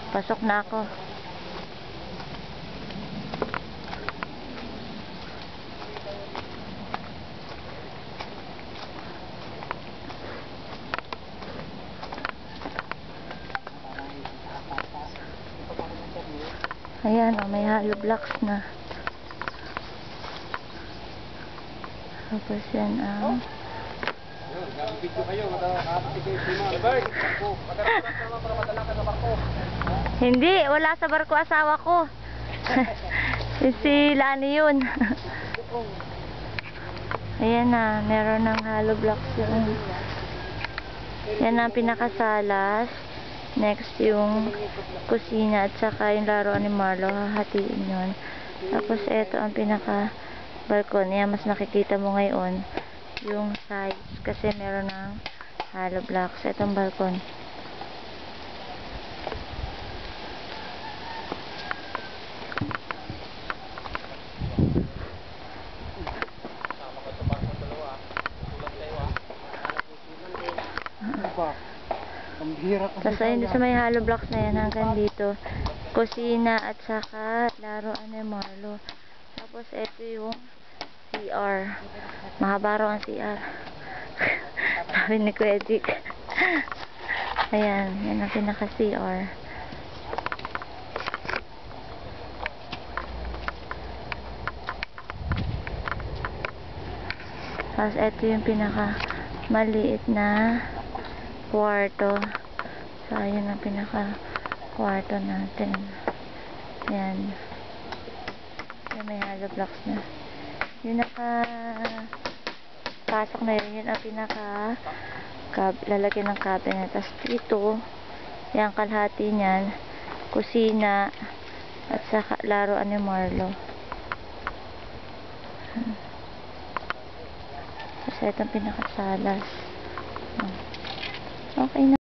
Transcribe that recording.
Pasok na ako. Ayan, oh, may hollow blocks na. Tapos yan ang hindi, wala sa barko asawa ko. Si Lani yun. Ayan na, meron ng hollow blocks yun. Yan ang pinakasalas. Next yung kusina at saka yung laruan ni Marlo, hahatiin yun. Tapos eto ang pinaka balkon. Yan, mas nakikita mo ngayon yung size kasi meron ng hollow blocks. Etong balkon. Tapos ayun sa may hollow blocks na yan hanggang dito. Kusina at saka laruan ni Marlo. Tapos ito yung CR. Mahaba raw ang CR. Sabi ni Kuya Dick. Ayan, yan ang pinaka-CR. Tapos ito yung pinaka-maliit na kwarto. So, ayun ang pinaka-kwarto natin. Ayan. Ayan, may hollow blocks na. Yung pasok na yun, yun ang lalagyan ng cabinet. Tapos dito, yung kalahati niyan, kusina, at saka laruan ni Marlo. Tapos ito ang pinakasalas. Okay na.